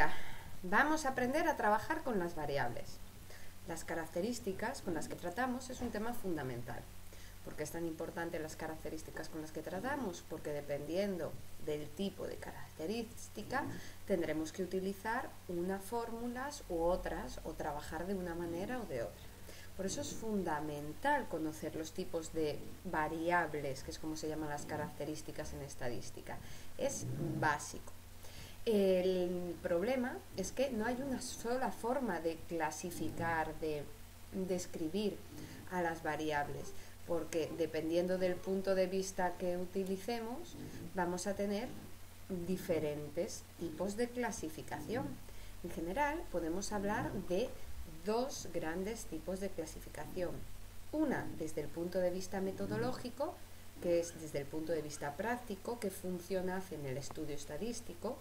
Venga, vamos a aprender a trabajar con las variables. Las características con las que tratamos es un tema fundamental. ¿Por qué es tan importante las características con las que tratamos? Porque dependiendo del tipo de característica tendremos que utilizar unas fórmulas u otras o trabajar de una manera o de otra. Por eso es fundamental conocer los tipos de variables, que es como se llaman las características en estadística. Es básico. El problema es que no hay una sola forma de clasificar, de describir a las variables, porque dependiendo del punto de vista que utilicemos, vamos a tener diferentes tipos de clasificación. En general, podemos hablar de dos grandes tipos de clasificación. Una desde el punto de vista metodológico, que es desde el punto de vista práctico, que funciona en el estudio estadístico.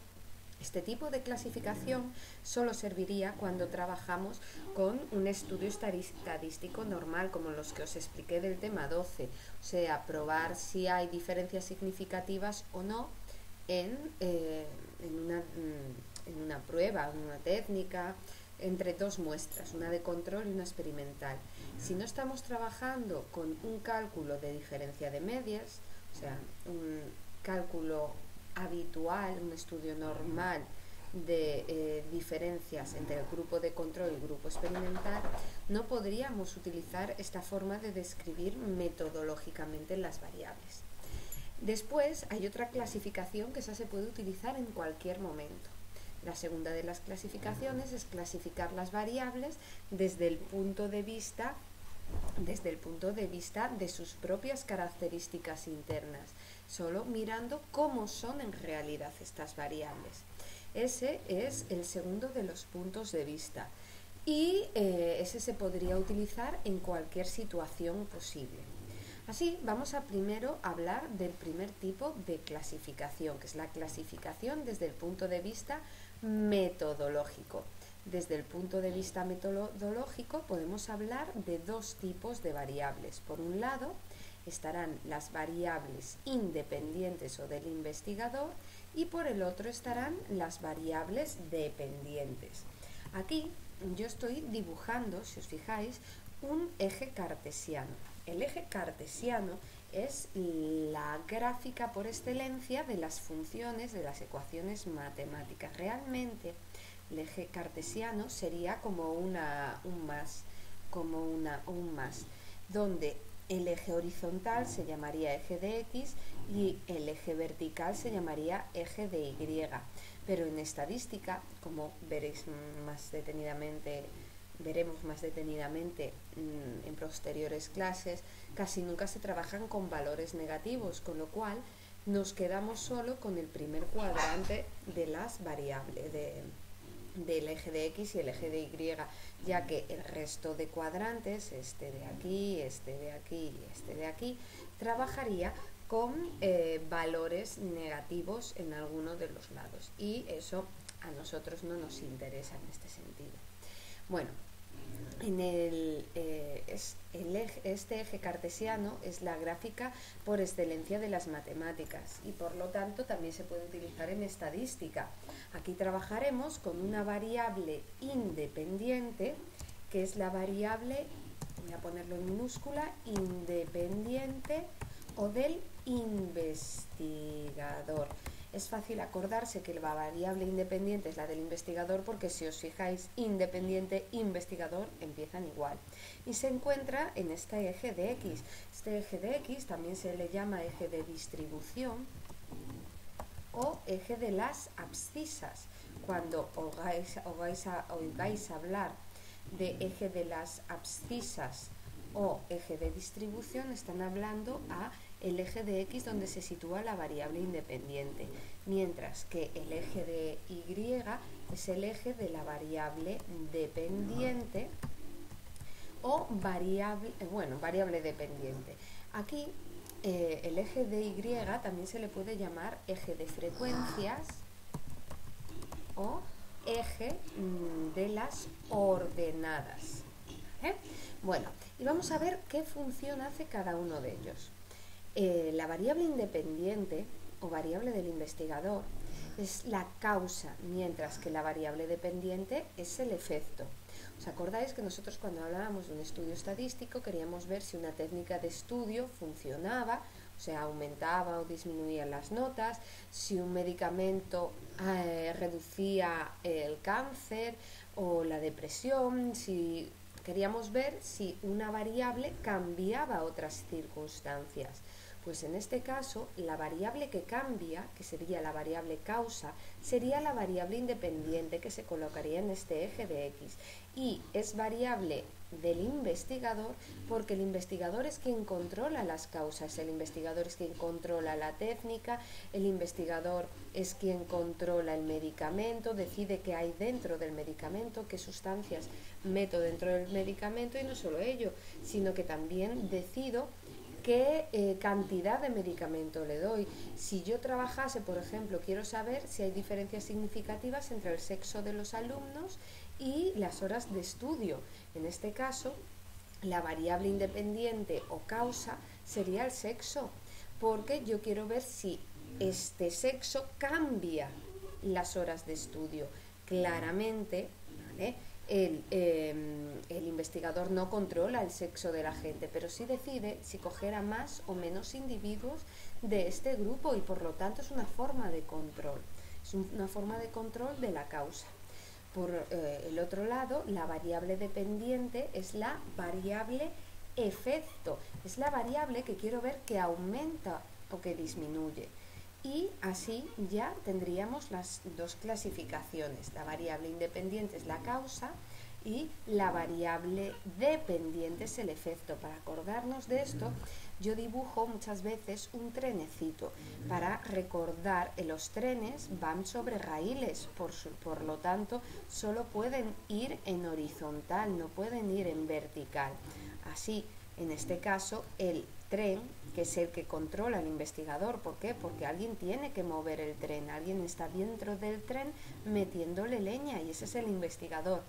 Este tipo de clasificación solo serviría cuando trabajamos con un estudio estadístico normal, como los que os expliqué del tema 12, o sea, probar si hay diferencias significativas o no en una prueba, en una técnica, entre dos muestras, una de control y una experimental. Si no estamos trabajando con un cálculo de diferencia de medias, o sea, un cálculo habitual, un estudio normal de diferencias entre el grupo de control y el grupo experimental, no podríamos utilizar esta forma de describir metodológicamente las variables. Después hay otra clasificación que esa se puede utilizar en cualquier momento. La segunda de las clasificaciones es clasificar las variables desde el punto de vista de sus propias características internas, solo mirando cómo son en realidad estas variables. Ese es el segundo de los puntos de vista y ese se podría utilizar en cualquier situación posible. Así, vamos a primero hablar del primer tipo de clasificación, que es la clasificación desde el punto de vista metodológico. Desde el punto de vista metodológico podemos hablar de dos tipos de variables. Por un lado estarán las variables independientes o del investigador y por el otro estarán las variables dependientes. Aquí yo estoy dibujando, si os fijáis, un eje cartesiano. El eje cartesiano es la gráfica por excelencia de las funciones de las ecuaciones matemáticas. Realmente el eje cartesiano sería como un más, donde el eje horizontal se llamaría eje de X y el eje vertical se llamaría eje de Y. Pero en estadística, como veremos más detenidamente en posteriores clases, casi nunca se trabajan con valores negativos, con lo cual nos quedamos solo con el primer cuadrante de las variables, del eje de X y el eje de Y, ya que el resto de cuadrantes, este de aquí, este de aquí y este de aquí, trabajaría con valores negativos en alguno de los lados, y eso a nosotros no nos interesa en este sentido. Bueno, este eje cartesiano es la gráfica por excelencia de las matemáticas y por lo tanto también se puede utilizar en estadística. Aquí trabajaremos con una variable independiente, que es la variable, voy a ponerlo en minúscula, independiente o del investigador. Es fácil acordarse que la variable independiente es la del investigador porque si os fijáis, independiente, investigador empiezan igual. Y se encuentra en este eje de X. Este eje de X también se le llama eje de distribución o eje de las abscisas. Cuando oigáis hablar de eje de las abscisas o eje de distribución, están hablando a el eje de X donde se sitúa la variable independiente, mientras que el eje de Y es el eje de la variable dependiente o variable dependiente. Aquí el eje de Y también se le puede llamar eje de frecuencias o eje de las ordenadas. Bueno, y vamos a ver qué función hace cada uno de ellos. La variable independiente o variable del investigador es la causa, mientras que la variable dependiente es el efecto. ¿Os acordáis que nosotros cuando hablábamos de un estudio estadístico queríamos ver si una técnica de estudio funcionaba, o sea, aumentaba o disminuía las notas, si un medicamento reducía el cáncer o la depresión, si queríamos ver si una variable cambiaba otras circunstancias? Pues en este caso, la variable que cambia, que sería la variable causa, sería la variable independiente que se colocaría en este eje de X. Y es variable del investigador porque el investigador es quien controla las causas, el investigador es quien controla la técnica, el investigador es quien controla el medicamento, decide qué hay dentro del medicamento, qué sustancias meto dentro del medicamento, y no solo ello, sino que también decido qué cantidad de medicamento le doy. Si yo trabajase, por ejemplo, quiero saber si hay diferencias significativas entre el sexo de los alumnos y las horas de estudio. En este caso, la variable independiente o causa sería el sexo, porque yo quiero ver si este sexo cambia las horas de estudio. Claramente, ¿vale? El investigador no controla el sexo de la gente, pero sí decide si coger a más o menos individuos de este grupo, y por lo tanto es una forma de control, es una forma de control de la causa. Por el otro lado, la variable dependiente es la variable efecto, es la variable que quiero ver que aumenta o que disminuye. Y así ya tendríamos las dos clasificaciones. La variable independiente es la causa y la variable dependiente es el efecto. Para acordarnos de esto, yo dibujo muchas veces un trenecito para recordar que los trenes van sobre raíles, por lo tanto solo pueden ir en horizontal, no pueden ir en vertical. Así, en este caso, el tren, que es el que controla el investigador. ¿Por qué? Porque alguien tiene que mover el tren, alguien está dentro del tren metiéndole leña, y ese es el investigador.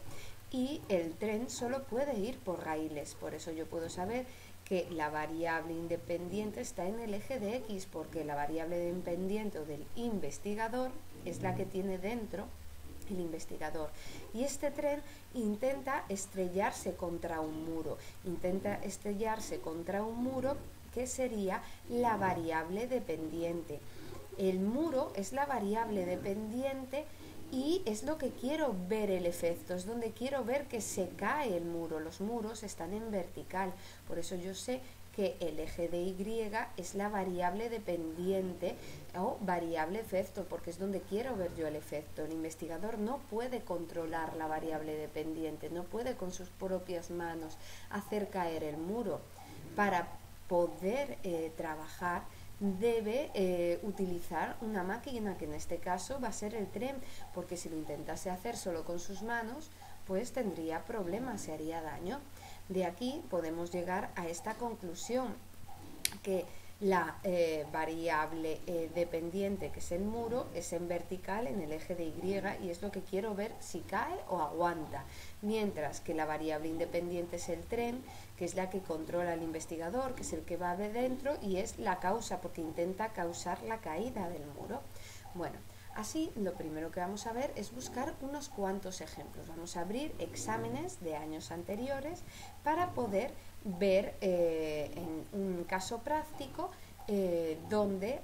Y el tren solo puede ir por raíles, por eso yo puedo saber que la variable independiente está en el eje de X, porque la variable dependiente o del investigador es la que tiene dentro el investigador. Y este tren intenta estrellarse contra un muro, que sería la variable dependiente. El muro es la variable dependiente y es lo que quiero ver el efecto, es donde quiero ver que se cae el muro. Los muros están en vertical, por eso yo sé que el eje de Y es la variable dependiente o variable efecto, porque es donde quiero ver yo el efecto. El investigador no puede controlar la variable dependiente, no puede con sus propias manos hacer caer el muro. Para poder trabajar debe utilizar una máquina, que en este caso va a ser el tren, porque si lo intentase hacer solo con sus manos, pues tendría problemas, se haría daño. De aquí podemos llegar a esta conclusión, que la variable dependiente, que es el muro, es en vertical en el eje de Y, y es lo que quiero ver si cae o aguanta, mientras que la variable independiente es el tren, que es la que controla el investigador, que es el que va de dentro, y es la causa, porque intenta causar la caída del muro. Bueno, así lo primero que vamos a ver es buscar unos cuantos ejemplos. Vamos a abrir exámenes de años anteriores para poder ver en un caso práctico donde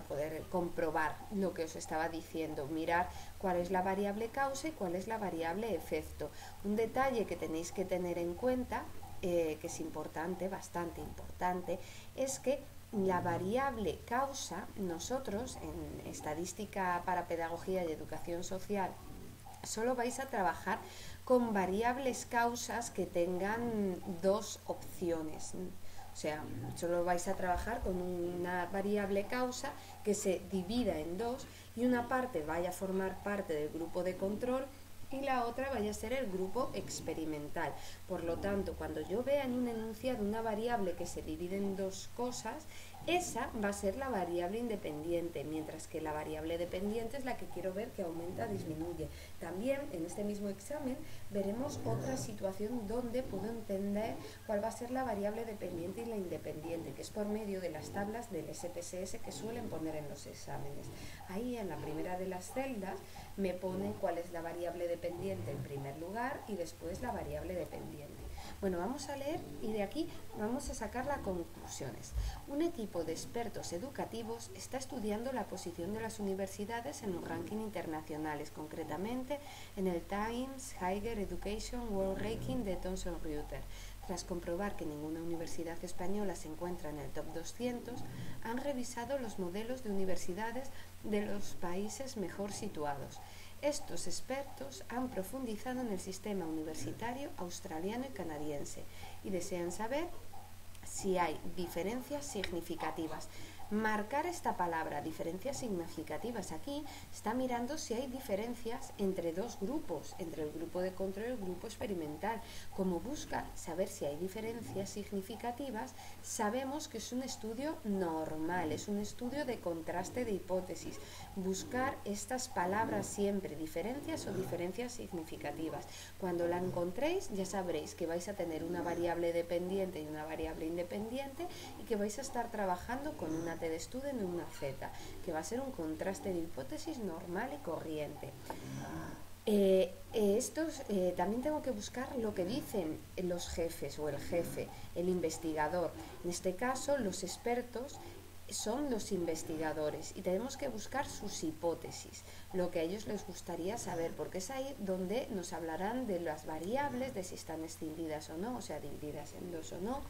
poder comprobar lo que os estaba diciendo, mirar cuál es la variable causa y cuál es la variable efecto. Un detalle que tenéis que tener en cuenta, que es importante, bastante importante, es que la variable causa, nosotros en estadística para pedagogía y educación social solo vais a trabajar con variables causas que tengan dos opciones. O sea, solo vais a trabajar con una variable causa que se divida en dos, y una parte vaya a formar parte del grupo de control y la otra vaya a ser el grupo experimental. Por lo tanto, cuando yo vea en un enunciado una variable que se divide en dos cosas, Esa va a ser la variable independiente, mientras que la variable dependiente es la que quiero ver que aumenta o disminuye. También en este mismo examen veremos otra situación donde puedo entender cuál va a ser la variable dependiente y la independiente, que es por medio de las tablas del SPSS que suelen poner en los exámenes. Ahí en la primera de las celdas me ponen cuál es la variable dependiente en primer lugar y después la variable dependiente. Bueno, vamos a leer y de aquí vamos a sacar las conclusiones. Un equipo de expertos educativos está estudiando la posición de las universidades en un ranking internacionales, concretamente en el Times Higher Education World Ranking de Thomson Reuters. Tras comprobar que ninguna universidad española se encuentra en el top 200, han revisado los modelos de universidades de los países mejor situados. Estos expertos han profundizado en el sistema universitario australiano y canadiense y desean saber si hay diferencias significativas. Marcar esta palabra, diferencias significativas, aquí está mirando si hay diferencias entre dos grupos, entre el grupo de control y el grupo experimental. Como busca saber si hay diferencias significativas, sabemos que es un estudio normal, es un estudio de contraste de hipótesis. Buscar estas palabras siempre, diferencias o diferencias significativas. Cuando la encontréis, ya sabréis que vais a tener una variable dependiente y una variable independiente y que vais a estar trabajando con una T de Student y una Z, que va a ser un contraste de hipótesis normal y corriente. También tengo que buscar lo que dicen los jefes o el jefe, el investigador. En este caso, los expertos son los investigadores y tenemos que buscar sus hipótesis, lo que a ellos les gustaría saber, porque es ahí donde nos hablarán de las variables, de si están extendidas o no, o sea, divididas en dos o no,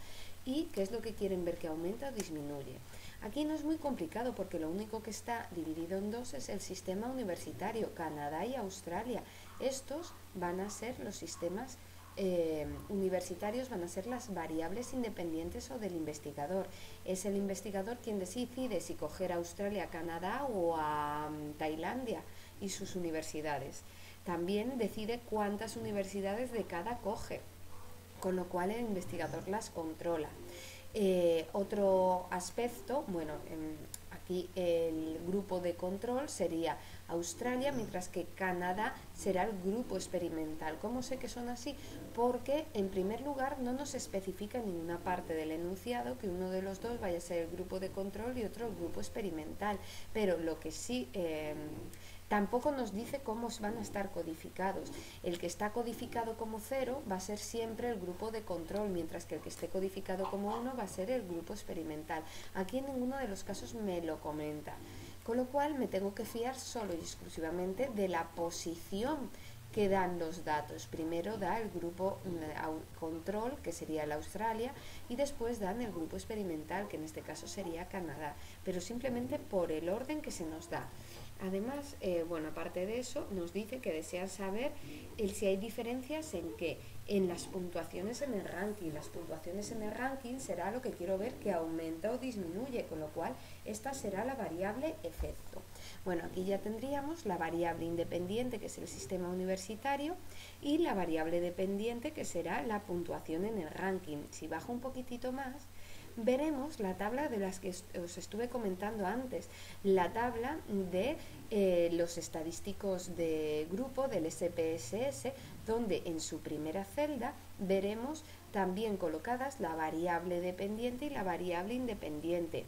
y qué es lo que quieren ver que aumenta o disminuye. Aquí no es muy complicado porque lo único que está dividido en dos es el sistema universitario, Canadá y Australia. Estos van a ser los sistemas universitarios, van a ser las variables independientes o del investigador. Es el investigador quien decide si coger a Australia, Canadá o a Tailandia y sus universidades. También decide cuántas universidades de cada coge, con lo cual el investigador las controla. Otro aspecto, bueno, aquí el grupo de control sería Australia, mientras que Canadá será el grupo experimental. ¿Cómo sé que son así? Porque en primer lugar no nos especifica en ninguna parte del enunciado que uno de los dos vaya a ser el grupo de control y otro el grupo experimental, pero lo que sí tampoco nos dice cómo van a estar codificados. El que está codificado como 0 va a ser siempre el grupo de control, mientras que el que esté codificado como 1 va a ser el grupo experimental. Aquí en ninguno de los casos me lo comenta, con lo cual me tengo que fiar solo y exclusivamente de la posición que dan los datos. Primero da el grupo control, que sería el Australia, y después dan el grupo experimental, que en este caso sería Canadá, pero simplemente por el orden que se nos da. Además, bueno, aparte de eso, nos dice que desean saber si hay diferencias en qué, en las puntuaciones en el ranking. Las puntuaciones en el ranking será lo que quiero ver que aumenta o disminuye, con lo cual esta será la variable efecto. Bueno, aquí ya tendríamos la variable independiente, que es el sistema universitario, y la variable dependiente, que será la puntuación en el ranking. Si bajo un poquitito más, veremos la tabla de las que os estuve comentando antes, la tabla de los estadísticos de grupo del SPSS, donde en su primera celda veremos también colocadas la variable dependiente y la variable independiente.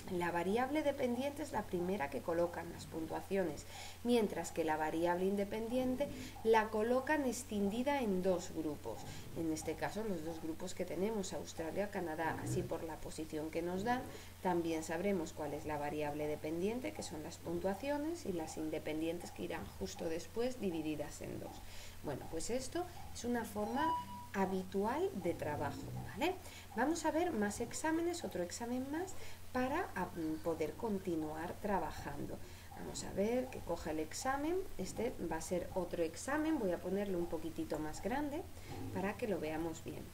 La variable dependiente es la primera que colocan las puntuaciones, mientras que la variable independiente la colocan extendida en dos grupos. En este caso, los dos grupos que tenemos, Australia, Canadá, así por la posición que nos dan, también sabremos cuál es la variable dependiente, que son las puntuaciones, y las independientes que irán justo después, divididas en dos. Bueno, pues esto es una forma habitual de trabajo, ¿vale? Vamos a ver más exámenes, otro examen más, para poder continuar trabajando. Vamos a ver que coja el examen. Este va a ser otro examen, voy a ponerlo un poquitito más grande para que lo veamos bien.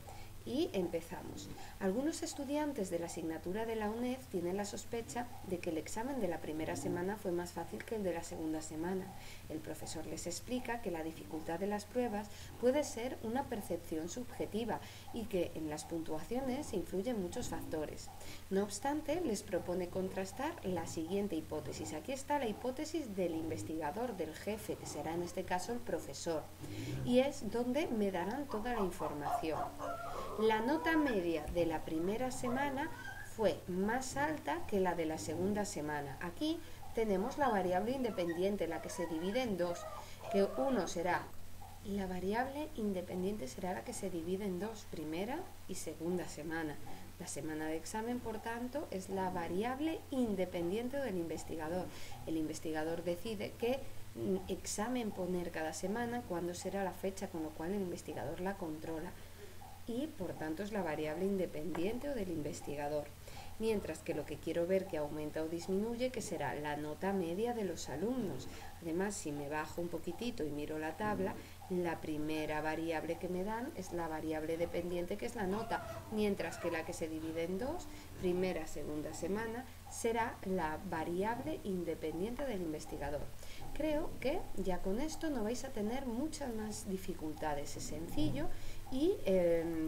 Y empezamos. Algunos estudiantes de la asignatura de la UNED tienen la sospecha de que el examen de la primera semana fue más fácil que el de la segunda semana. El profesor les explica que la dificultad de las pruebas puede ser una percepción subjetiva y que en las puntuaciones influyen muchos factores. No obstante, les propone contrastar la siguiente hipótesis. Aquí está la hipótesis del investigador, del jefe, que será en este caso el profesor, y es donde me darán toda la información. La nota media de la primera semana fue más alta que la de la segunda semana. Aquí tenemos la variable independiente, la que se divide en dos, que uno será, la variable independiente será la que se divide en dos, primera y segunda semana. La semana de examen, por tanto, es la variable independiente del investigador. El investigador decide qué examen poner cada semana, cuándo será la fecha, con lo cual el investigador la controla. Y por tanto es la variable independiente o del investigador, mientras que lo que quiero ver que aumenta o disminuye, que será la nota media de los alumnos. Además, si me bajo un poquitito y miro la tabla, la primera variable que me dan es la variable dependiente, que es la nota, mientras que la que se divide en dos, primera, segunda semana, será la variable independiente del investigador. Creo que ya con esto no vais a tener muchas más dificultades, es sencillo y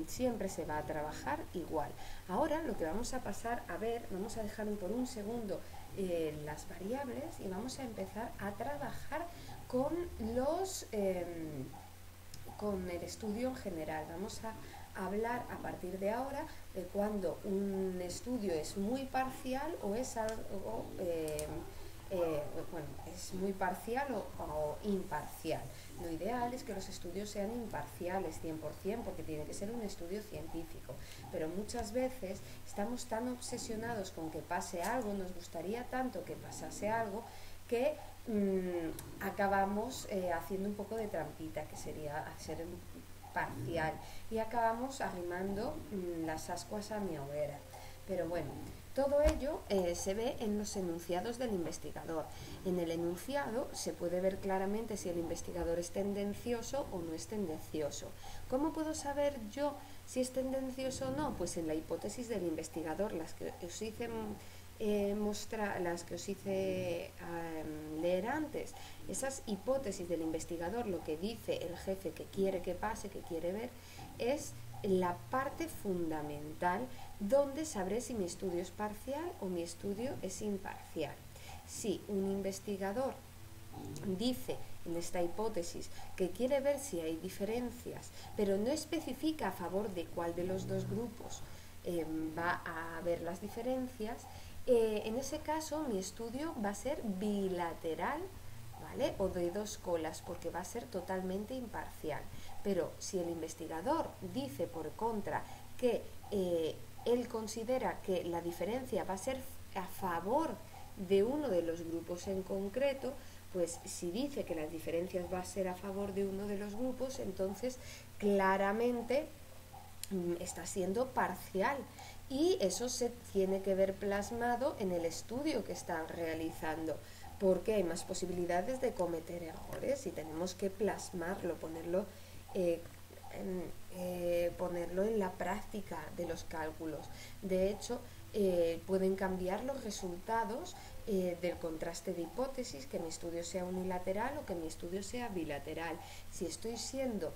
siempre se va a trabajar igual. Ahora lo que vamos a pasar a ver, vamos a dejar por un segundo las variables y vamos a empezar a trabajar con con el estudio en general. Vamos a hablar a partir de ahora de cuando un estudio es muy parcial o es algo es muy parcial o imparcial. Lo ideal es que los estudios sean imparciales 100%, porque tiene que ser un estudio científico, pero muchas veces estamos tan obsesionados con que pase algo, nos gustaría tanto que pasase algo, que acabamos haciendo un poco de trampita, que sería hacer parcial, y acabamos arrimando las ascuas a mi hoguera. Pero bueno, todo ello se ve en los enunciados del investigador. En el enunciado se puede ver claramente si el investigador es tendencioso o no es tendencioso. ¿Cómo puedo saber yo si es tendencioso o no? Pues en la hipótesis del investigador, las que os hice leer antes. Esas hipótesis del investigador, lo que dice el jefe que quiere que pase, que quiere ver, es la parte fundamental donde sabré si mi estudio es parcial o mi estudio es imparcial. Si un investigador dice en esta hipótesis que quiere ver si hay diferencias, pero no especifica a favor de cuál de los dos grupos va a haber las diferencias, en ese caso mi estudio va a ser bilateral, ¿vale? O de dos colas, porque va a ser totalmente imparcial. Pero si el investigador dice por contra que él considera que la diferencia va a ser a favor de uno de los grupos en concreto, pues si dice que las diferencias va a ser a favor de uno de los grupos, entonces claramente está siendo parcial, y eso se tiene que ver plasmado en el estudio que están realizando, porque hay más posibilidades de cometer errores y tenemos que plasmarlo, ponerlo en la práctica de los cálculos. De hecho, pueden cambiar los resultados del contraste de hipótesis, que mi estudio sea unilateral o que mi estudio sea bilateral. Si estoy siendo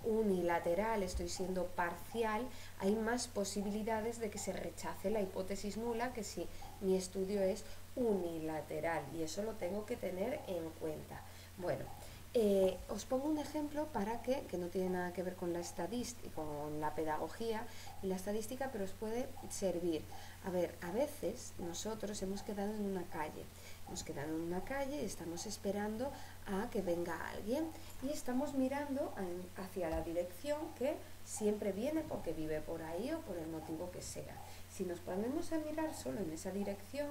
unilateral, estoy siendo parcial, hay más posibilidades de que se rechace la hipótesis nula que si mi estudio es unilateral, y eso lo tengo que tener en cuenta. Bueno, os pongo un ejemplo para que no tiene nada que ver con la estadística, con la pedagogía y la estadística, pero os puede servir. A ver, a veces nosotros hemos quedado en una calle, y estamos esperando a que venga alguien, y estamos mirando hacia la dirección que siempre viene porque vive por ahí o por el motivo que sea. Si nos ponemos a mirar solo en esa dirección,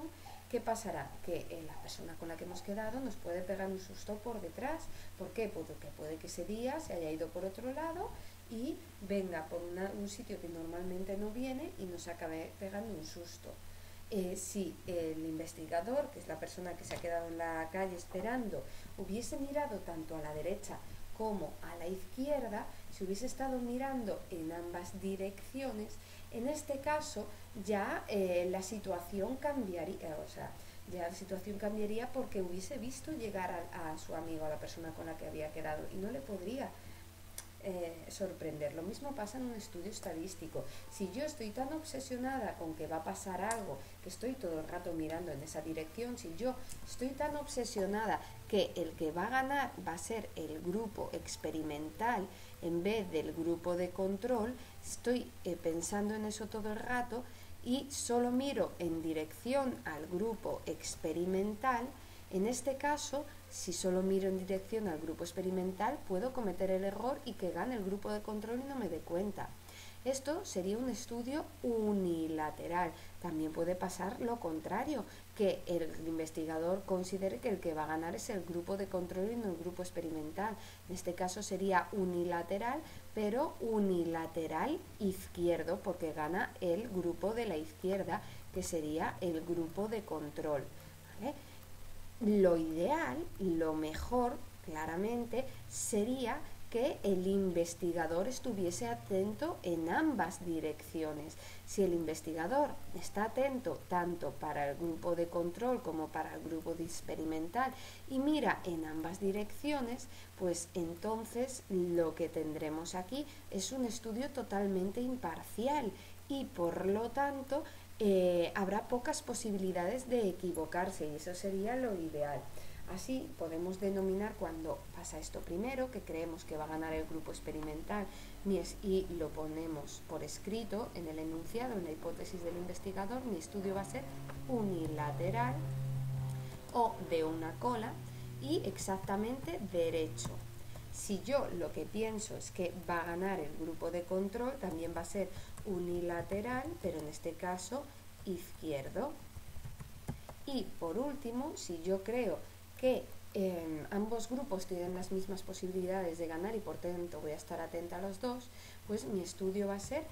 ¿qué pasará? Que la persona con la que hemos quedado nos puede pegar un susto por detrás. ¿Por qué? Porque puede que ese día se haya ido por otro lado y venga por un sitio que normalmente no viene y nos acabe pegando un susto. Si el investigador, que es la persona que se ha quedado en la calle esperando, hubiese mirado tanto a la derecha como a la izquierda, si hubiese estado mirando en ambas direcciones, en este caso ya la situación cambiaría, o sea, ya la situación cambiaría porque hubiese visto llegar a su amigo, a la persona con la que había quedado, y no le podría sorprender. Lo mismo pasa en un estudio estadístico. Si yo estoy tan obsesionada con que va a pasar algo, que estoy todo el rato mirando en esa dirección, si yo estoy tan obsesionada que el que va a ganar va a ser el grupo experimental en vez del grupo de control, estoy pensando en eso todo el rato y solo miro en dirección al grupo experimental. En este caso, si solo miro en dirección al grupo experimental, puedo cometer el error y que gane el grupo de control y no me dé cuenta. Esto sería un estudio unilateral. También puede pasar lo contrario, que el investigador considere que el que va a ganar es el grupo de control y no el grupo experimental. En este caso sería unilateral, pero unilateral izquierdo, porque gana el grupo de la izquierda, que sería el grupo de control. ¿Vale? Lo ideal, lo mejor, claramente, sería que el investigador estuviese atento en ambas direcciones. Si el investigador está atento tanto para el grupo de control como para el grupo de experimental y mira en ambas direcciones, pues entonces lo que tendremos aquí es un estudio totalmente imparcial y por lo tanto habrá pocas posibilidades de equivocarse y eso sería lo ideal. Así podemos denominar cuando pasa esto primero, que creemos que va a ganar el grupo experimental y lo ponemos por escrito en el enunciado, en la hipótesis del investigador, mi estudio va a ser unilateral o de una cola y exactamente derecho. Si yo lo que pienso es que va a ganar el grupo de control, también va a ser unilateral, pero en este caso izquierdo. Y por último, si yo creo que ambos grupos tienen las mismas posibilidades de ganar y por tanto voy a estar atenta a los dos, pues mi estudio va a ser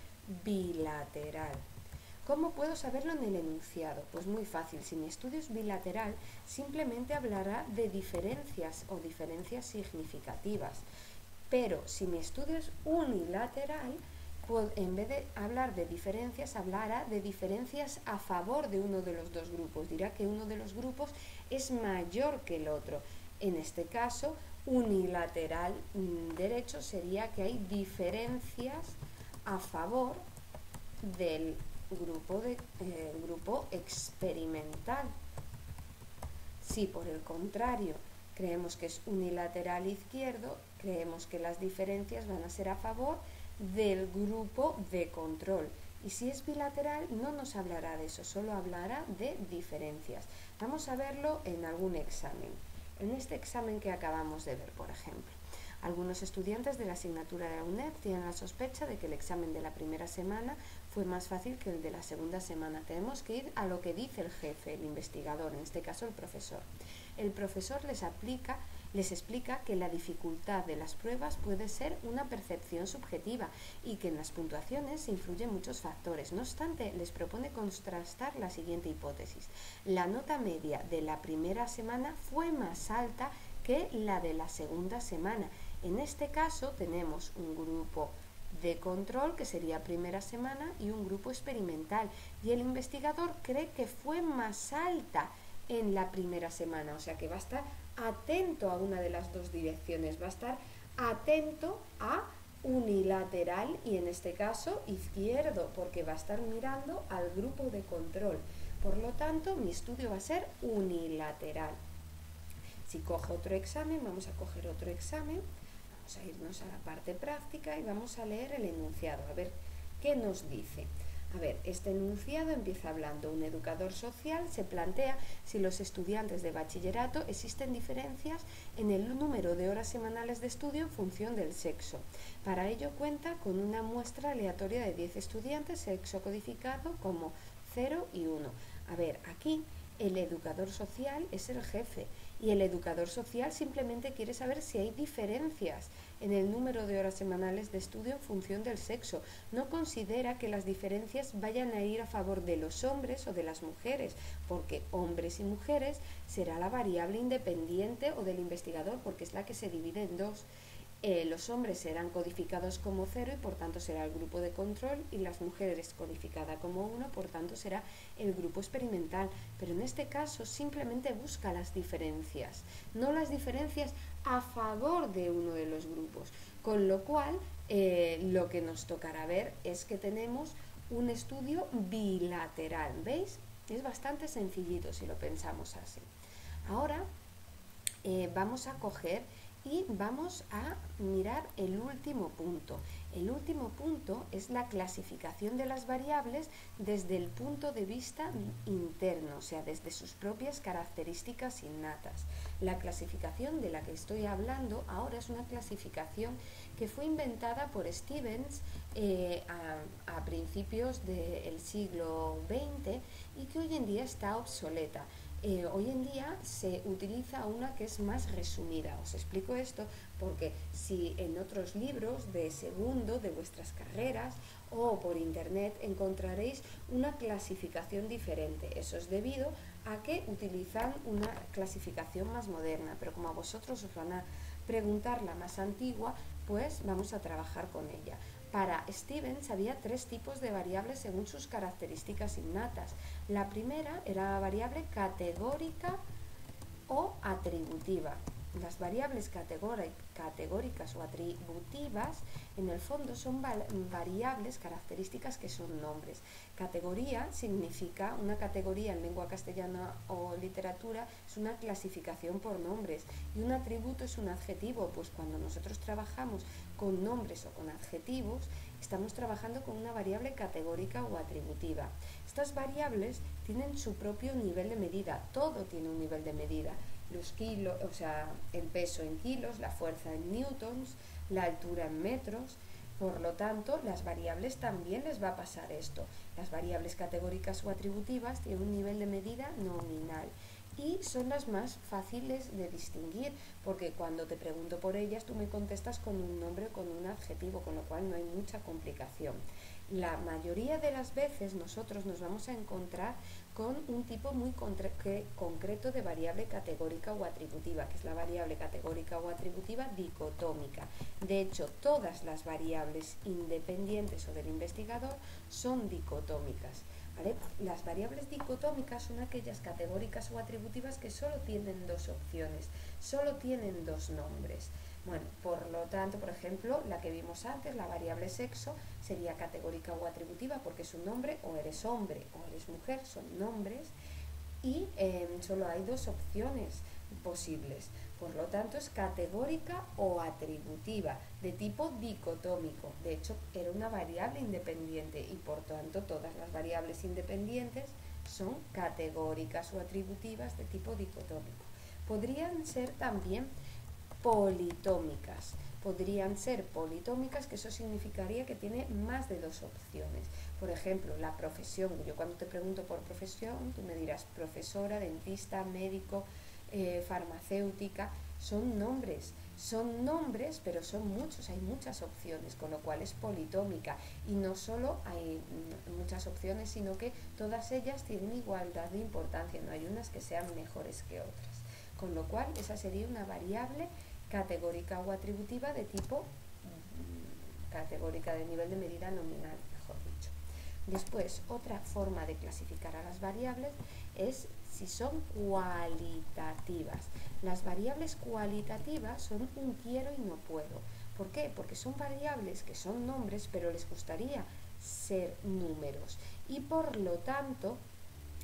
bilateral. ¿Cómo puedo saberlo en el enunciado? Pues muy fácil, si mi estudio es bilateral, simplemente hablará de diferencias o diferencias significativas. Pero si mi estudio es unilateral, pues en vez de hablar de diferencias, hablará de diferencias a favor de uno de los dos grupos. Dirá que uno de los grupos es mayor que el otro. En este caso, unilateral derecho sería que hay diferencias a favor del grupo experimental. Si por el contrario creemos que es unilateral izquierdo, creemos que las diferencias van a ser a favor del grupo de control. Y si es bilateral no nos hablará de eso, solo hablará de diferencias. Vamos a verlo en algún examen. En este examen que acabamos de ver, por ejemplo. Algunos estudiantes de la asignatura de la UNED tienen la sospecha de que el examen de la primera semana fue más fácil que el de la segunda semana. Tenemos que ir a lo que dice el jefe, el investigador, en este caso el profesor. El profesor les explica que la dificultad de las pruebas puede ser una percepción subjetiva y que en las puntuaciones influyen muchos factores. No obstante, les propone contrastar la siguiente hipótesis. La nota media de la primera semana fue más alta que la de la segunda semana. En este caso tenemos un grupo de control, que sería primera semana, y un grupo experimental. Y el investigador cree que fue más alta en la primera semana, o sea que va a estar atento a una de las dos direcciones, va a estar atento a unilateral y en este caso izquierdo, porque va a estar mirando al grupo de control. Por lo tanto, mi estudio va a ser unilateral. Si cojo otro examen, vamos a coger otro examen, vamos a irnos a la parte práctica y vamos a leer el enunciado, a ver qué nos dice. A ver, este enunciado empieza hablando: un educador social se plantea si los estudiantes de bachillerato existen diferencias en el número de horas semanales de estudio en función del sexo. Para ello cuenta con una muestra aleatoria de 10 estudiantes, sexo codificado como 0 y 1. A ver, aquí el educador social es el jefe y el educador social simplemente quiere saber si hay diferencias en el número de horas semanales de estudio en función del sexo. No considera que las diferencias vayan a ir a favor de los hombres o de las mujeres, porque hombres y mujeres será la variable independiente o del investigador, porque es la que se divide en dos. Los hombres serán codificados como 0 y por tanto será el grupo de control, y las mujeres codificada como 1, por tanto será el grupo experimental. Pero en este caso simplemente busca las diferencias, no las diferencias a favor de uno de los grupos, con lo cual lo que nos tocará ver es que tenemos un estudio bilateral, ¿veis? Es bastante sencillito si lo pensamos así. Ahora vamos a coger y vamos a mirar el último punto. El último punto es la clasificación de las variables desde el punto de vista interno, o sea, desde sus propias características innatas. La clasificación de la que estoy hablando ahora es una clasificación que fue inventada por Stevens a principios del siglo XX y que hoy en día está obsoleta. Hoy en día se utiliza una que es más resumida. Os explico esto porque si en otros libros de segundo de vuestras carreras o por internet encontraréis una clasificación diferente. Eso es debido a que utilizan una clasificación más moderna, pero como a vosotros os van a preguntar la más antigua, pues vamos a trabajar con ella. Para Stevens había 3 tipos de variables según sus características innatas. La primera era la variable categórica o atributiva. Las variables categóricas o atributivas en el fondo son variables características que son nombres. Categoría significa, una categoría en lengua castellana o literatura es una clasificación por nombres, y un atributo es un adjetivo. Pues cuando nosotros trabajamos con nombres o con adjetivos estamos trabajando con una variable categórica o atributiva. Estas variables tienen su propio nivel de medida, todo tiene un nivel de medida. Los kilos, o sea, el peso en kilos, la fuerza en newtons, la altura en metros. Por lo tanto, las variables también les va a pasar esto. Las variables categóricas o atributivas tienen un nivel de medida nominal y son las más fáciles de distinguir, porque cuando te pregunto por ellas tú me contestas con un nombre o con un adjetivo, con lo cual no hay mucha complicación. La mayoría de las veces nosotros nos vamos a encontrar con un tipo muy concreto de variable categórica o atributiva, que es la variable categórica o atributiva dicotómica. De hecho, todas las variables independientes o del investigador son dicotómicas, ¿vale? Las variables dicotómicas son aquellas categóricas o atributivas que solo tienen 2 opciones, solo tienen 2 nombres. Bueno, por lo tanto, por ejemplo, la que vimos antes, la variable sexo, sería categórica o atributiva porque es un nombre, o eres hombre o eres mujer, son nombres, y solo hay 2 opciones posibles. Por lo tanto, es categórica o atributiva, de tipo dicotómico. De hecho, era una variable independiente y por tanto todas las variables independientes son categóricas o atributivas de tipo dicotómico. Podrían ser también politómicas. Que eso significaría que tiene más de 2 opciones. Por ejemplo, la profesión. Yo cuando te pregunto por profesión, tú me dirás profesora, dentista, médico, farmacéutica. Son nombres, pero son muchos, hay muchas opciones, con lo cual es politómica. Y no solo hay muchas opciones, sino que todas ellas tienen igualdad de importancia, no hay unas que sean mejores que otras. Con lo cual, esa sería una variable categórica o atributiva de tipo categórica, de nivel de medida nominal, mejor dicho. Después, otra forma de clasificar a las variables es si son cualitativas. Las variables cualitativas son un quiero y no puedo. ¿Por qué? Porque son variables que son nombres, pero les gustaría ser números y por lo tanto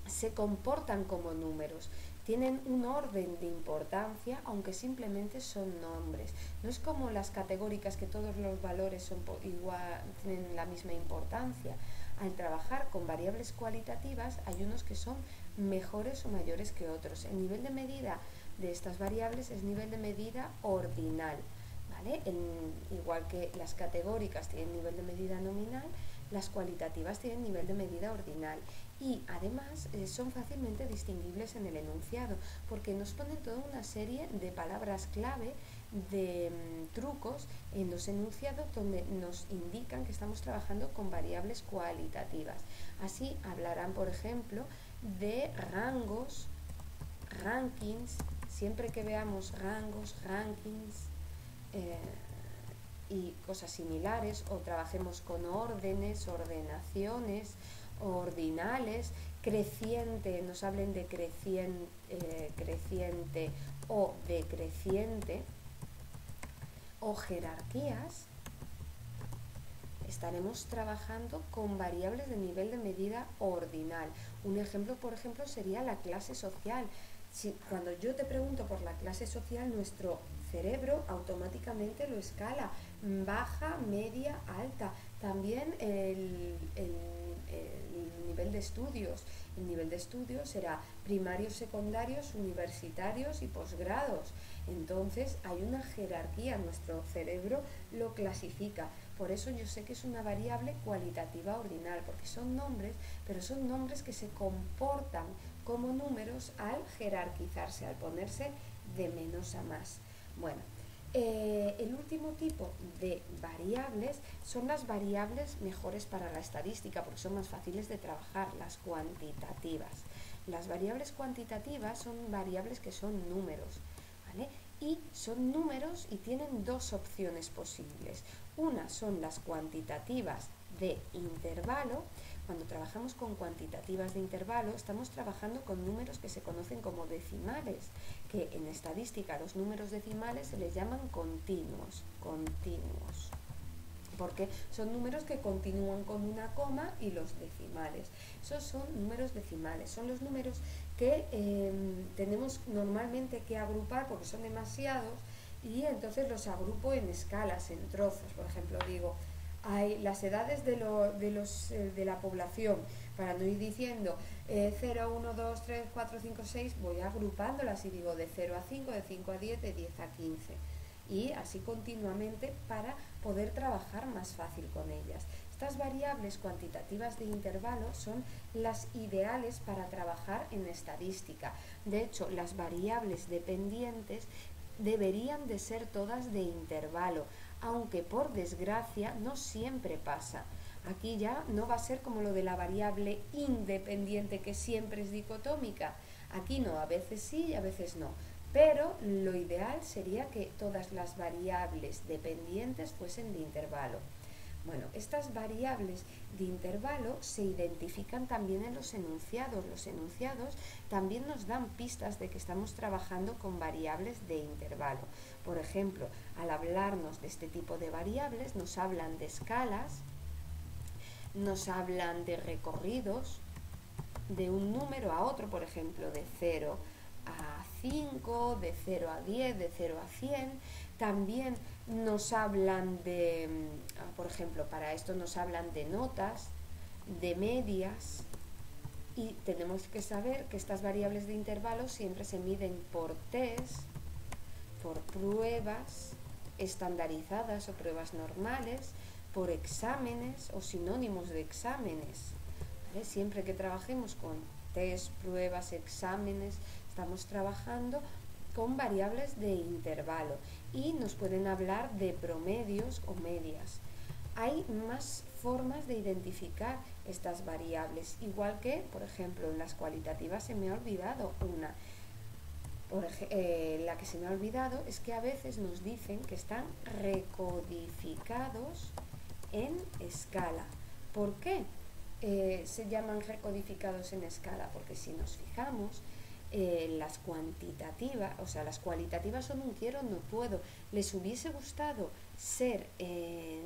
se comportan como números. Tienen un orden de importancia, aunque simplemente son nombres. No es como las categóricas, que todos los valores son igual, tienen la misma importancia. Al trabajar con variables cualitativas, hay unos que son mejores o mayores que otros. El nivel de medida de estas variables es nivel de medida ordinal, ¿vale? Igual que las categóricas tienen nivel de medida nominal, las cualitativas tienen nivel de medida ordinal. Y además son fácilmente distinguibles en el enunciado, porque nos ponen toda una serie de palabras clave, de trucos en los enunciados donde nos indican que estamos trabajando con variables cualitativas. Así hablarán, por ejemplo, de rangos, rankings. Siempre que veamos rangos, rankings, y cosas similares, o trabajemos con órdenes, ordenaciones, ordinales, creciente, nos hablen de creciente o decreciente, o jerarquías, estaremos trabajando con variables de nivel de medida ordinal. Un ejemplo, por ejemplo, sería la clase social. Cuando yo te pregunto por la clase social, nuestro cerebro automáticamente lo escala: baja, media, alta. También el nivel de estudios. El nivel de estudios será primarios, secundarios, universitarios y posgrados. Entonces hay una jerarquía, nuestro cerebro lo clasifica. Por eso yo sé que es una variable cualitativa ordinal, porque son nombres, pero son nombres que se comportan como números al jerarquizarse, al ponerse de menos a más. Bueno, el último tipo de variables son las variables mejores para la estadística, porque son más fáciles de trabajar, las cuantitativas. Las variables cuantitativas son variables que son números, ¿vale? Y son números y tienen dos opciones posibles. Una son las cuantitativas de intervalo. Cuando trabajamos con cuantitativas de intervalo, estamos trabajando con números que se conocen como decimales, que en estadística los números decimales se les llaman continuos, porque son números que continúan con una coma, y los decimales, esos son números decimales, son los números que tenemos normalmente que agrupar porque son demasiados, y entonces los agrupo en escalas, en trozos. Por ejemplo, digo, hay las edades de la población, para no ir diciendo 0, 1, 2, 3, 4, 5, 6, voy agrupándolas y digo de 0 a 5, de 5 a 10, de 10 a 15, y así continuamente para poder trabajar más fácil con ellas. Estas variables cuantitativas de intervalo son las ideales para trabajar en estadística. De hecho, las variables dependientes deberían de ser todas de intervalo, aunque por desgracia no siempre pasa. Aquí ya no va a ser como lo de la variable independiente, que siempre es dicotómica. Aquí no, a veces sí y a veces no. Pero lo ideal sería que todas las variables dependientes fuesen de intervalo. Bueno, estas variables de intervalo se identifican también en los enunciados. Los enunciados también nos dan pistas de que estamos trabajando con variables de intervalo. Por ejemplo, al hablarnos de este tipo de variables, nos hablan de escalas, nos hablan de recorridos de un número a otro, por ejemplo, de 0 a 5, de 0 a 10, de 0 a 100. También nos hablan de, por ejemplo, para esto nos hablan de notas, de medias, y tenemos que saber que estas variables de intervalo siempre se miden por test, por pruebas estandarizadas o pruebas normales, por exámenes o sinónimos de exámenes. ¿Vale? Siempre que trabajemos con test, pruebas, exámenes, estamos trabajando con variables de intervalo, y nos pueden hablar de promedios o medias. Hay más formas de identificar estas variables, igual que, por ejemplo, en las cualitativas se me ha olvidado una. La que se me ha olvidado es que a veces nos dicen que están recodificados en escala. ¿Por qué se llaman recodificados en escala? Porque si nos fijamos, las cuantitativas, o sea, las cualitativas son un quiero, no puedo. Les hubiese gustado ser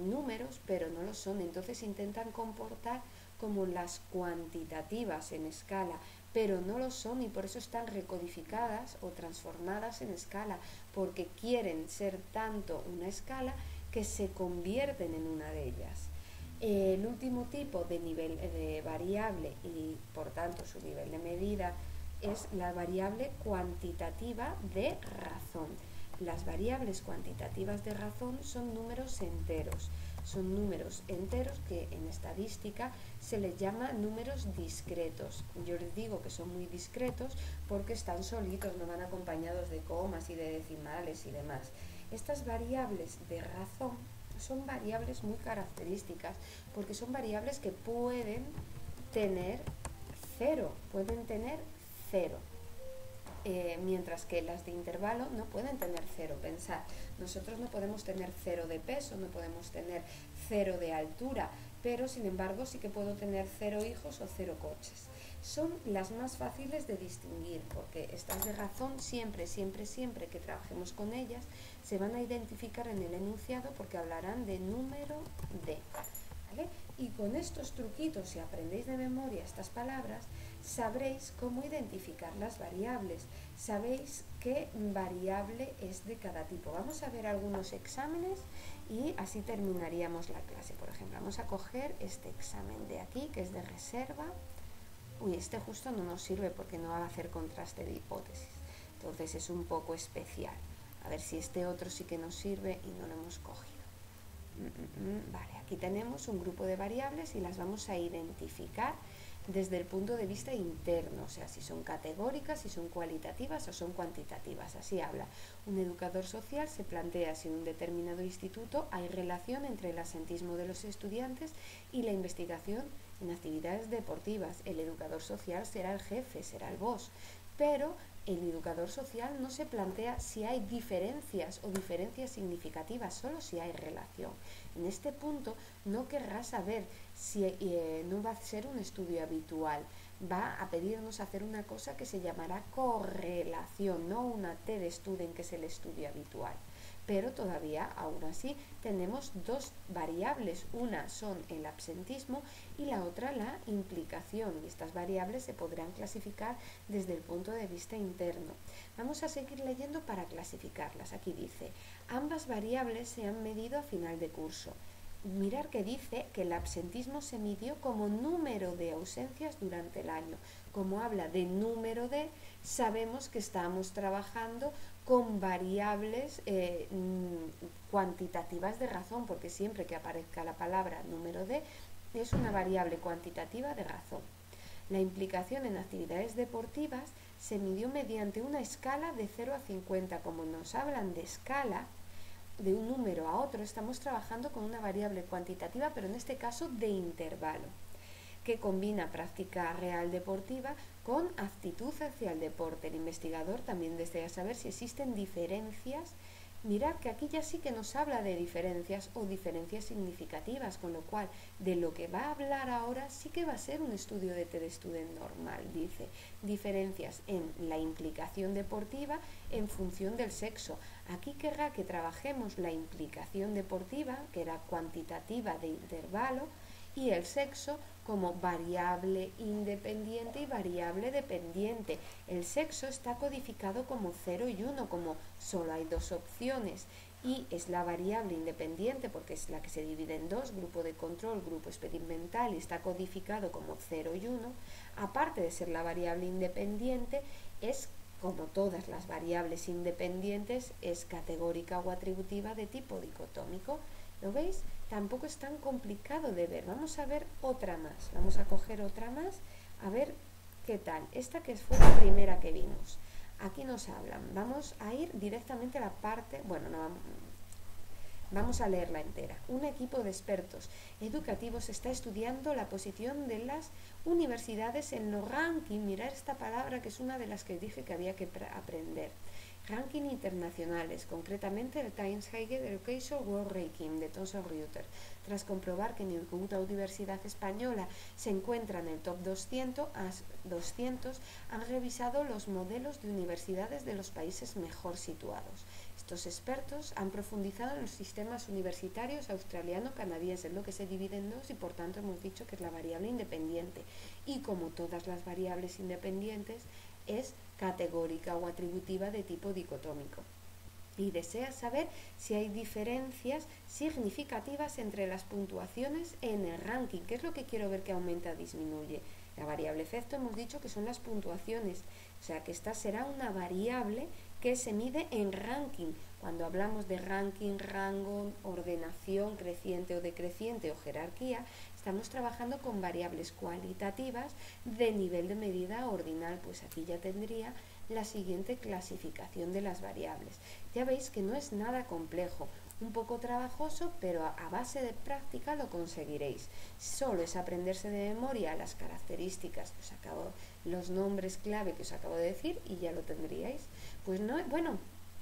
números, pero no lo son. Entonces intentan comportar como las cuantitativas en escala, pero no lo son, y por eso están recodificadas o transformadas en escala, porque quieren ser tanto una escala que se convierten en una de ellas. El último tipo de nivel de variable, y por tanto su nivel de medida, es la variable cuantitativa de razón. Las variables cuantitativas de razón son números enteros. Son números enteros que en estadística se les llama números discretos. Yo les digo que son muy discretos porque están solitos, no van acompañados de comas y de decimales y demás. Estas variables de razón son variables muy características, porque son variables que pueden tener cero, mientras que las de intervalo no pueden tener cero. Pensad, nosotros no podemos tener cero de peso, no podemos tener cero de altura, pero sin embargo sí que puedo tener 0 hijos o 0 coches. Son las más fáciles de distinguir, porque estas de razón siempre que trabajemos con ellas se van a identificar en el enunciado porque hablarán de número de. ¿Vale? Y con estos truquitos, si aprendéis de memoria estas palabras, sabréis cómo identificar las variables, sabéis qué variable es de cada tipo. Vamos a ver algunos exámenes y así terminaríamos la clase. Por ejemplo, vamos a coger este examen de aquí, que es de reserva. Uy, este justo no nos sirve porque no va a hacer contraste de hipótesis, entonces es un poco especial. A ver si este otro sí que nos sirve y no lo hemos cogido. Vale, aquí tenemos un grupo de variables y las vamos a identificar desde el punto de vista interno, o sea, si son categóricas, si son cualitativas o son cuantitativas. Así habla. Un educador social se plantea si en un determinado instituto hay relación entre el asentismo de los estudiantes y la investigación en actividades deportivas. El educador social será el jefe, será el boss, pero el educador social no se plantea si hay diferencias o diferencias significativas, solo si hay relación. En este punto no querrá saber si no va a ser un estudio habitual, va a pedirnos hacer una cosa que se llamará correlación, no una TED Student, que es el estudio habitual. Pero todavía, aún así, tenemos dos variables. Una son el absentismo y la otra la implicación. Y estas variables se podrán clasificar desde el punto de vista interno. Vamos a seguir leyendo para clasificarlas. Aquí dice, ambas variables se han medido a final de curso. Mirar que dice que el absentismo se midió como número de ausencias durante el año. Como habla de número de, sabemos que estamos trabajando con variables cuantitativas de razón, porque siempre que aparezca la palabra número de, es una variable cuantitativa de razón. La implicación en actividades deportivas se midió mediante una escala de 0 a 50. Como nos hablan de escala, de un número a otro, estamos trabajando con una variable cuantitativa, pero en este caso de intervalo, que combina práctica real deportiva con actitud hacia el deporte. El investigador también desea saber si existen diferencias. Mirad que aquí ya sí que nos habla de diferencias o diferencias significativas, con lo cual de lo que va a hablar ahora sí que va a ser un estudio de TED Student normal. Dice diferencias en la implicación deportiva en función del sexo. Aquí querrá que trabajemos la implicación deportiva, que era cuantitativa de intervalo, y el sexo como variable independiente y variable dependiente. El sexo está codificado como 0 y 1, como solo hay dos opciones, y es la variable independiente porque es la que se divide en dos, grupo de control, grupo experimental, y está codificado como 0 y 1. Aparte de ser la variable independiente, es, como todas las variables independientes, es categórica o atributiva de tipo dicotómico. ¿Lo veis? Tampoco es tan complicado de ver. Vamos a ver otra más. Vamos a coger otra más, a ver qué tal. Esta que fue la primera que vimos. Aquí nos hablan. Vamos a ir directamente a la parte... Bueno, no, vamos a leerla entera. Un equipo de expertos educativos está estudiando la posición de las universidades en los rankings. Mirad esta palabra que es una de las que dije que había que aprender. Ranking internacionales, concretamente el Times Higher Education World Ranking de Thomson Reuters. Tras comprobar que ninguna universidad española se encuentra en el top 200, han revisado los modelos de universidades de los países mejor situados. Estos expertos han profundizado en los sistemas universitarios australiano-canadienses, lo que se divide en dos y por tanto hemos dicho que es la variable independiente. Y como todas las variables independientes, es categórica o atributiva de tipo dicotómico. Y desea saber si hay diferencias significativas entre las puntuaciones en el ranking. ¿Qué es lo que quiero ver que aumenta o disminuye? La variable efecto hemos dicho que son las puntuaciones, o sea que esta será una variable que se mide en ranking. Cuando hablamos de ranking, rango, ordenación creciente o decreciente o jerarquía, estamos trabajando con variables cualitativas de nivel de medida ordinal. Pues aquí ya tendría la siguiente clasificación de las variables. Ya veis que no es nada complejo. un poco trabajoso, pero a base de práctica lo conseguiréis. Solo es aprenderse de memoria las características que os acabo, los nombres clave que os acabo de decir y ya lo tendríais. Pues no, bueno,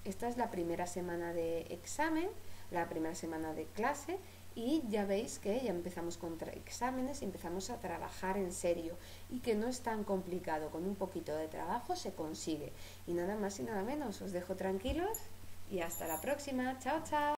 esta es la primera semana de examen, la primera semana de clase, y ya veis que ya empezamos con exámenes y empezamos a trabajar en serio y que no es tan complicado, con un poquito de trabajo se consigue. Y nada más y nada menos, os dejo tranquilos y hasta la próxima. Chao, chao.